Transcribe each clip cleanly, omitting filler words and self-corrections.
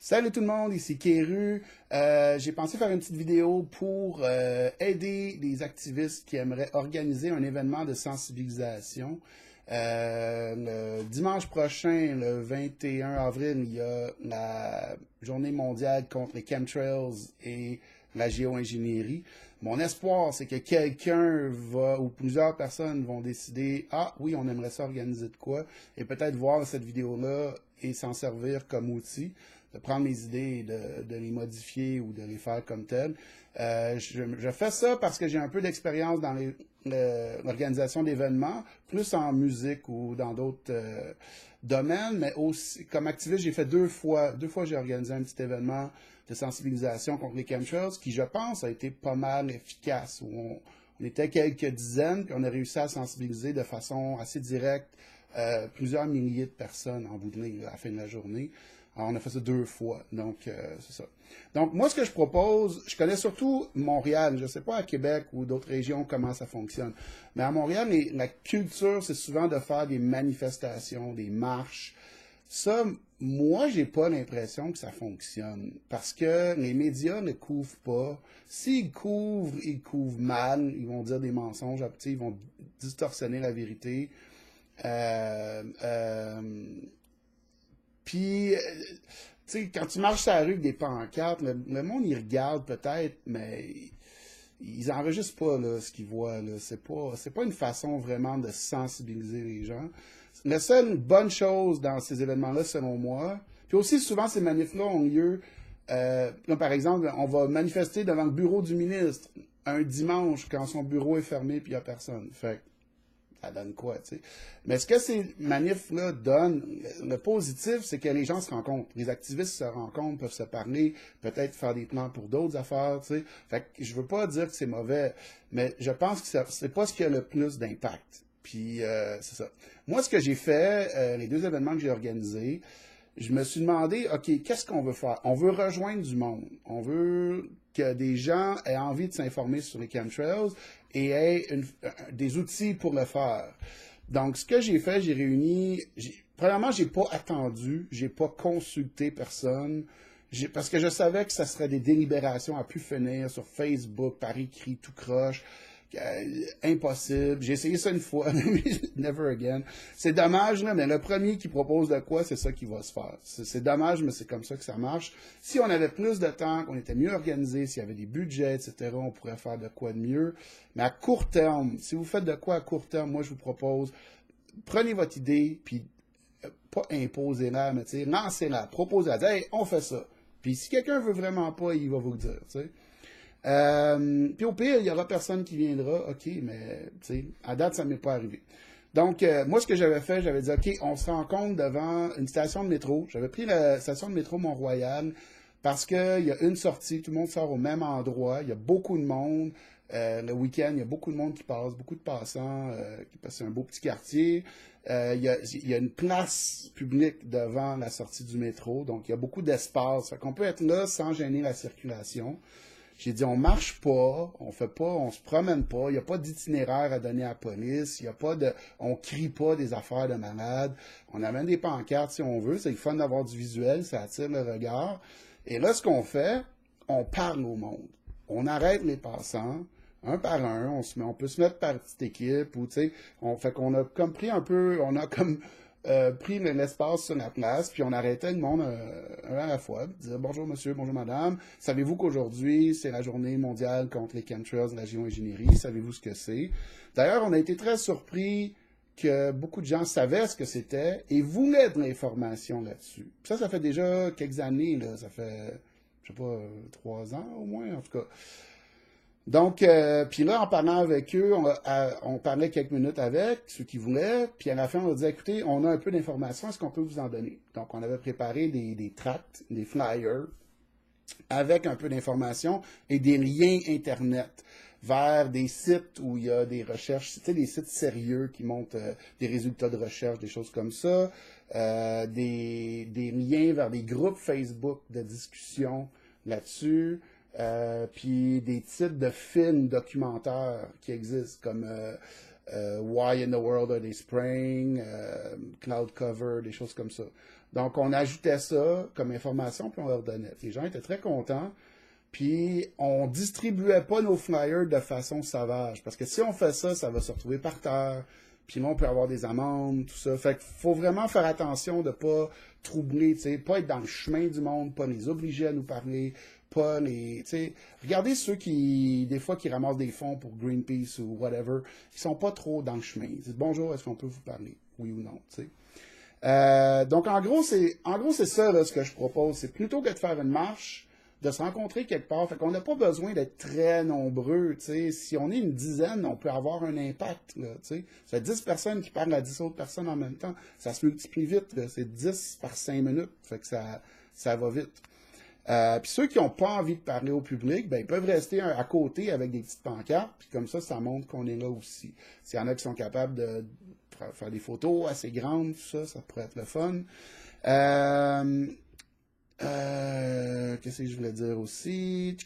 Salut tout le monde, ici Kéru. J'ai pensé faire une petite vidéo pour aider les activistes qui aimeraient organiser un événement de sensibilisation. Le dimanche prochain, le 21 avril, il y a la journée mondiale contre les chemtrails et la géo-ingénierie. Mon espoir, c'est que quelqu'un va, ou plusieurs personnes vont décider, ah oui, on aimerait ça organiser de quoi, et peut-être voir cette vidéo-là et s'en servir comme outil, de prendre mes idées et de les modifier ou de les faire comme telles. Je fais ça parce que j'ai un peu d'expérience dans l'organisation d'événements, plus en musique ou dans d'autres domaines, mais aussi comme activiste, j'ai fait deux fois j'ai organisé un petit événement de sensibilisation contre les chemtrails, qui, je pense, a été pas mal efficace, où on était quelques dizaines, puis on a réussi à sensibiliser de façon assez directe plusieurs milliers de personnes en bout de ligne à la fin de la journée. Alors, on a fait ça deux fois, donc c'est ça. Donc, moi, ce que je propose, je connais surtout Montréal, je ne sais pas à Québec ou d'autres régions comment ça fonctionne, mais à Montréal, la culture, c'est souvent de faire des manifestations, des marches. Ça, moi, j'ai pas l'impression que ça fonctionne, parce que les médias ne couvrent pas. S'ils couvrent mal, ils vont dire des mensonges, ils vont distorsionner la vérité. Puis, tu sais, quand tu marches sur la rue avec des pancartes, le monde, il regarde peut-être, mais ils enregistrent pas là, ce qu'ils voient. Là. C'est pas une façon vraiment de sensibiliser les gens. La seule bonne chose dans ces événements-là, selon moi, puis aussi souvent ces manifs-là ont lieu, comme par exemple, on va manifester devant le bureau du ministre un dimanche quand son bureau est fermé puis il n'y a personne. Fait ça donne quoi, tu sais. Mais ce que ces manifs-là donnent, le positif, c'est que les gens se rencontrent. Les activistes se rencontrent, peuvent se parler, peut-être faire des plans pour d'autres affaires, tu sais. Fait que je veux pas dire que c'est mauvais, mais je pense que c'est pas ce qui a le plus d'impact. Puis, c'est ça. Moi, ce que j'ai fait, les deux événements que j'ai organisés, je me suis demandé, OK, qu'est-ce qu'on veut faire? On veut rejoindre du monde. On veut que des gens aient envie de s'informer sur les chemtrails et aient des outils pour le faire. Donc, ce que j'ai fait, j'ai réuni... Premièrement, j'ai pas attendu, j'ai pas consulté personne, parce que je savais que ça serait des délibérations à pu finir sur Facebook, par écrit, tout croche. Impossible. J'ai essayé ça une fois, never again. C'est dommage, là, mais le premier qui propose de quoi, c'est ça qui va se faire. C'est dommage, mais c'est comme ça que ça marche. Si on avait plus de temps, qu'on était mieux organisé, s'il y avait des budgets, etc., on pourrait faire de quoi de mieux. Mais à court terme, si vous faites de quoi à court terme, moi, je vous propose, prenez votre idée, puis pas imposez-la, mais lancez-la, proposez-la, dites, hey, on fait ça. Puis si quelqu'un veut vraiment pas, il va vous le dire, tu sais. Puis au pire, il y aura personne qui viendra, ok, mais tu sais, à date, ça m'est pas arrivé. Donc, moi, ce que j'avais fait, j'avais dit, ok, on se rencontre devant une station de métro. J'avais pris la station de métro Mont-Royal parce qu'il y a une sortie, tout le monde sort au même endroit, il y a beaucoup de monde. Le week-end, il y a beaucoup de monde qui passe, beaucoup de passants, parce que c'est un beau petit quartier. Il y a une place publique devant la sortie du métro, donc il y a beaucoup d'espace. Fait qu'on peut être là sans gêner la circulation. J'ai dit, on marche pas, on fait pas, on se promène pas, il n'y a pas d'itinéraire à donner à la police, il y a pas de, on crie pas des affaires de malades, on amène des pancartes si on veut, c'est le fun d'avoir du visuel, ça attire le regard. Et là, ce qu'on fait, on parle au monde. On arrête les passants, un par un, on peut se mettre par petite équipe, ou tu sais, on fait qu'on a comme pris un peu, on a comme pris l'espace sur la place, puis on arrêtait le monde un à la fois, dire bonjour monsieur, bonjour madame, savez-vous qu'aujourd'hui c'est la journée mondiale contre les chemtrails, la géo-ingénierie, savez-vous ce que c'est? D'ailleurs, on a été très surpris que beaucoup de gens savaient ce que c'était et voulaient de l'information là-dessus. Puis ça fait déjà quelques années, là, ça fait, je sais pas, 3 ans au moins, en tout cas. Donc, puis là, en parlant avec eux, on parlait quelques minutes avec ceux qui voulaient, puis à la fin, on a dit, écoutez, on a un peu d'informations, est-ce qu'on peut vous en donner? Donc, on avait préparé des tracts, des flyers, avec un peu d'informations et des liens Internet vers des sites où il y a des recherches, tu sais, des sites sérieux qui montrent des résultats de recherche, des choses comme ça, des liens vers des groupes Facebook de discussion là-dessus, puis des titres de films documentaires qui existent, comme Why in the World Are They Spraying, Cloud Cover, des choses comme ça. Donc, on ajoutait ça comme information, puis on leur donnait. Les gens étaient très contents. Puis, on distribuait pas nos flyers de façon sauvage. Parce que si on fait ça, ça va se retrouver par terre. Puis là, on peut avoir des amendes, tout ça. Fait qu'il faut vraiment faire attention de pas troubler, tu sais, pas être dans le chemin du monde, pas les obliger à nous parler, pas les, tu sais, regardez ceux qui, des fois, qui ramassent des fonds pour Greenpeace ou whatever, ils sont pas trop dans le chemin. Ils disent, bonjour, est-ce qu'on peut vous parler? Oui ou non, tu sais. Donc, en gros, c'est ça, là, ce que je propose. C'est plutôt que de faire une marche, de se rencontrer quelque part. Fait qu'on n'a pas besoin d'être très nombreux, tu sais. Si on est une dizaine, on peut avoir un impact, là, tu sais. Ça fait 10 personnes qui parlent à 10 autres personnes en même temps. Ça se multiplie vite, là. C'est 10 par 5 minutes. Fait que ça va vite. Puis ceux qui n'ont pas envie de parler au public, ben, ils peuvent rester à côté avec des petites pancartes, puis comme ça montre qu'on est là aussi. S'il y en a qui sont capables de faire des photos assez grandes, tout ça, ça pourrait être le fun. Qu'est-ce que je voulais dire aussi?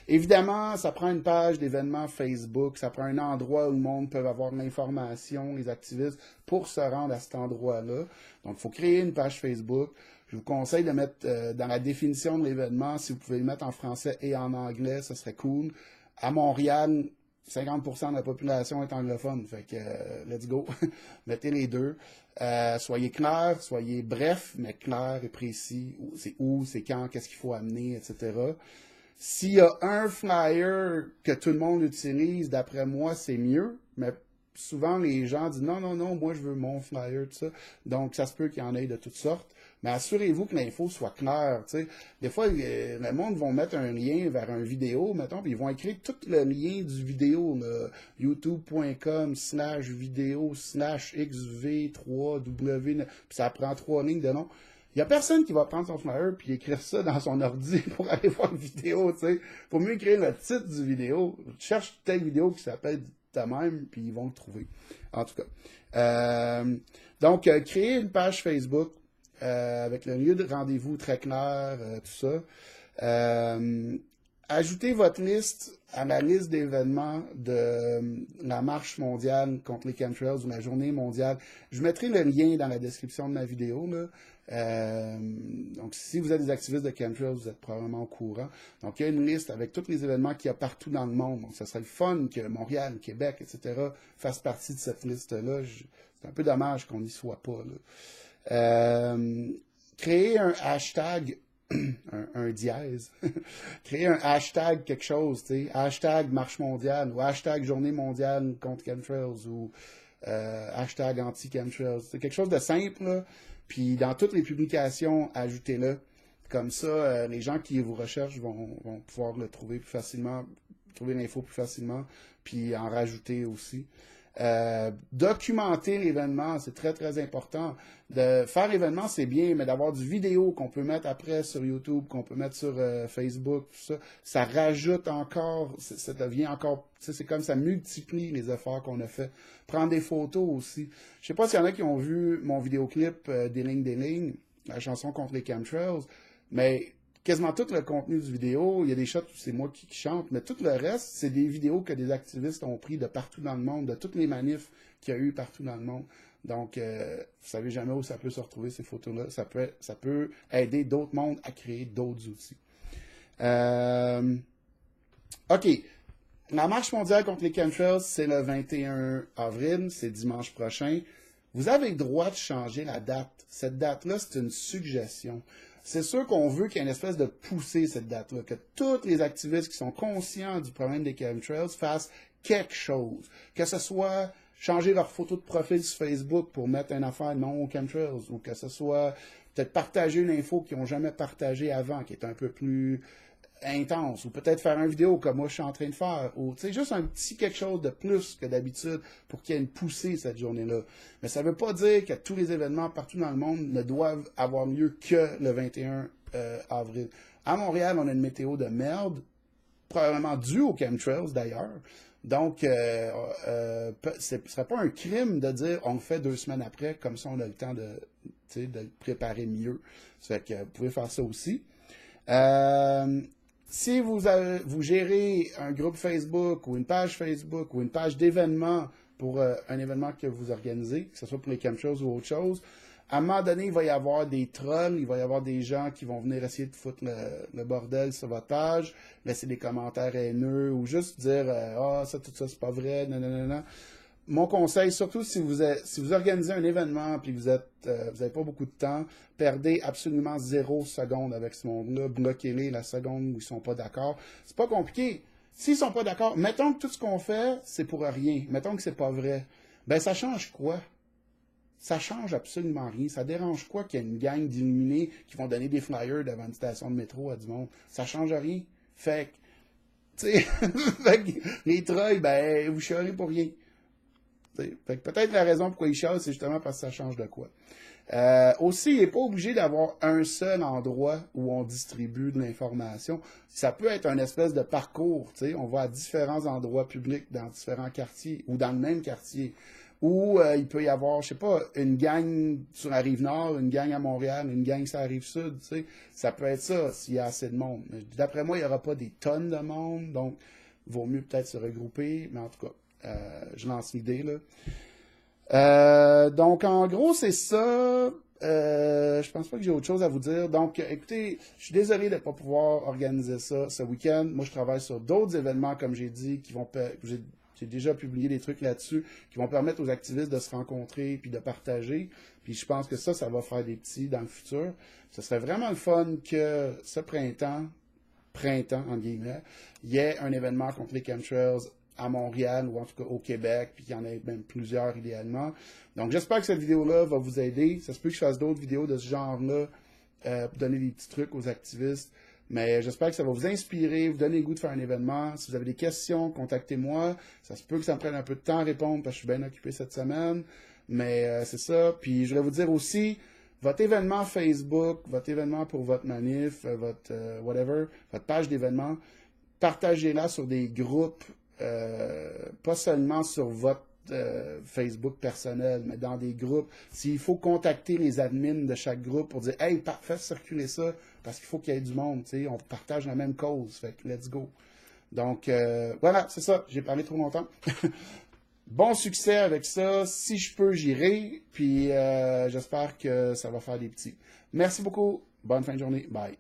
Évidemment, ça prend une page d'événements Facebook, ça prend un endroit où le monde peut avoir l'information, les activistes, pour se rendre à cet endroit-là. Donc, il faut créer une page Facebook. Je vous conseille de mettre dans la définition de l'événement, si vous pouvez le mettre en français et en anglais, ça serait cool. À Montréal, 50% de la population est anglophone, fait que let's go. Mettez les deux. Soyez clair, soyez bref, mais clair et précis. C'est où, c'est quand, qu'est-ce qu'il faut amener, etc. S'il y a un flyer que tout le monde utilise, d'après moi, c'est mieux, mais souvent les gens disent non, non, non, moi je veux mon flyer, tout ça. Donc ça se peut qu'il y en ait de toutes sortes. Mais assurez-vous que l'info soit claire. T'sais. Des fois, le monde va mettre un lien vers une vidéo, mettons, puis ils vont écrire tout le lien du vidéo, youtube.com/vidéo/xv3w, puis ça prend 3 lignes de nom. Il n'y a personne qui va prendre son flyer puis écrire ça dans son ordi pour aller voir une vidéo. Il faut mieux écrire le titre du vidéo. Cherche telle vidéo qui s'appelle de même, puis ils vont le trouver. En tout cas. Donc, créer une page Facebook. Avec le lieu de rendez-vous très clair, tout ça. Ajoutez votre liste à la liste d'événements de la marche mondiale contre les chemtrails ou la journée mondiale. Je mettrai le lien dans la description de ma vidéo, là. Donc, si vous êtes des activistes de chemtrails, vous êtes probablement au courant. Donc, il y a une liste avec tous les événements qu'il y a partout dans le monde. Donc, ça serait le fun que Montréal, Québec, etc. fassent partie de cette liste-là. C'est un peu dommage qu'on n'y soit pas, là. Créer un hashtag, un dièse, créer un hashtag quelque chose, tu sais, hashtag marche mondiale ou hashtag journée mondiale contre chemtrails ou hashtag anti-chemtrails. C'est quelque chose de simple, là. Puis dans toutes les publications, ajoutez-le. Comme ça, les gens qui vous recherchent vont pouvoir le trouver plus facilement, trouver l'info plus facilement, puis en rajouter aussi. Documenter l'événement, c'est très, très important. De faire l'événement, c'est bien, mais d'avoir du vidéo qu'on peut mettre après sur YouTube, qu'on peut mettre sur Facebook, tout ça, ça rajoute encore, ça devient encore, c'est comme ça multiplie les efforts qu'on a fait. Prendre des photos aussi. Je sais pas s'il y en a qui ont vu mon vidéoclip des lignes, la chanson contre les chemtrails, mais quasiment tout le contenu du vidéo, il y a des shots où c'est moi qui chante, mais tout le reste, c'est des vidéos que des activistes ont pris de partout dans le monde, de toutes les manifs qu'il y a eu partout dans le monde. Donc, vous savez jamais où ça peut se retrouver, ces photos-là. Ça peut aider d'autres mondes à créer d'autres outils. OK. La marche mondiale contre les chemtrails, c'est le 21 avril, c'est dimanche prochain. Vous avez le droit de changer la date. Cette date-là, c'est une suggestion. C'est sûr qu'on veut qu'il y ait une espèce de poussée, cette date-là, que tous les activistes qui sont conscients du problème des chemtrails fassent quelque chose. Que ce soit changer leur photo de profil sur Facebook pour mettre une affaire non aux chemtrails, ou que ce soit peut-être partager une info qu'ils n'ont jamais partagée avant, qui est un peu plus intense, ou peut-être faire une vidéo comme moi je suis en train de faire, ou tu sais, juste un petit quelque chose de plus que d'habitude pour qu'il y ait une poussée cette journée-là. Mais ça ne veut pas dire que tous les événements partout dans le monde ne doivent avoir lieu que le 21 avril. À Montréal, on a une météo de merde, probablement due aux chemtrails d'ailleurs. Donc, ce ne serait pas un crime de dire on le fait 2 semaines après, comme ça on a le temps de le préparer mieux. Ça fait que vous pouvez faire ça aussi. Si vous gérez un groupe Facebook ou une page Facebook ou une page d'événement pour un événement que vous organisez, que ce soit pour les chemtrails ou autre chose, À un moment donné, il va y avoir des trolls, il va y avoir des gens qui vont venir essayer de foutre le bordel sur votre page, laisser des commentaires haineux ou juste dire ah, ça, tout ça, c'est pas vrai, non, non, non, non. Mon conseil, surtout si vous organisez un événement et que vous avez pas beaucoup de temps, perdez absolument 0 seconde avec ce monde-là, bloquez-les la seconde où ils sont pas d'accord. C'est pas compliqué. S'ils sont pas d'accord, mettons que tout ce qu'on fait, c'est pour rien. Mettons que c'est pas vrai. Ben, ça change quoi? Ça change absolument rien. Ça dérange quoi qu'il y ait une gang d'illuminés qui vont donner des flyers devant une station de métro à du monde? Ça change rien. Fait que, tu sais, les trolls, ben, vous chialez pour rien. Fait que peut-être la raison pourquoi ils chialent, c'est justement parce que ça change de quoi. Aussi, il n'est pas obligé d'avoir un seul endroit où on distribue de l'information. Ça peut être un espèce de parcours. On va à différents endroits publics dans différents quartiers ou dans le même quartier. Ou il peut y avoir, je sais pas, une gang sur la Rive-Nord, une gang à Montréal, une gang sur la Rive-Sud. Ça peut être ça s'il y a assez de monde. D'après moi, il n'y aura pas des tonnes de monde, donc il vaut mieux peut-être se regrouper. Mais en tout cas, je lance l'idée, là. Donc, en gros, c'est ça. Je pense pas que j'ai autre chose à vous dire. Donc, écoutez, je suis désolé de ne pas pouvoir organiser ça ce week-end. Moi, je travaille sur d'autres événements, comme j'ai dit, qui vont... J'ai déjà publié des trucs là-dessus qui vont permettre aux activistes de se rencontrer puis de partager. Puis je pense que ça va faire des petits dans le futur. Ce serait vraiment le fun que ce printemps, en guillemets, il y ait un événement contre les chemtrails à Montréal ou en tout cas au Québec, puis qu'il y en ait même plusieurs idéalement. Donc j'espère que cette vidéo-là va vous aider. Ça se peut que je fasse d'autres vidéos de ce genre-là pour donner des petits trucs aux activistes. Mais j'espère que ça va vous inspirer, vous donner le goût de faire un événement. Si vous avez des questions, contactez-moi. Ça se peut que ça me prenne un peu de temps à répondre parce que je suis bien occupé cette semaine. Mais c'est ça. Puis je voulais vous dire aussi, votre événement Facebook, votre événement pour votre manif, votre whatever, votre page d'événement, partagez-la sur des groupes, pas seulement sur votre Facebook personnel, mais dans des groupes. S'il faut contacter les admins de chaque groupe pour dire « Hey, faites circuler ça, parce qu'il faut qu'il y ait du monde, on partage la même cause, fait que let's go. » Donc, voilà, c'est ça, j'ai parlé trop longtemps. Bon succès avec ça, si je peux, j'irai, puis j'espère que ça va faire des petits. Merci beaucoup, bonne fin de journée, bye.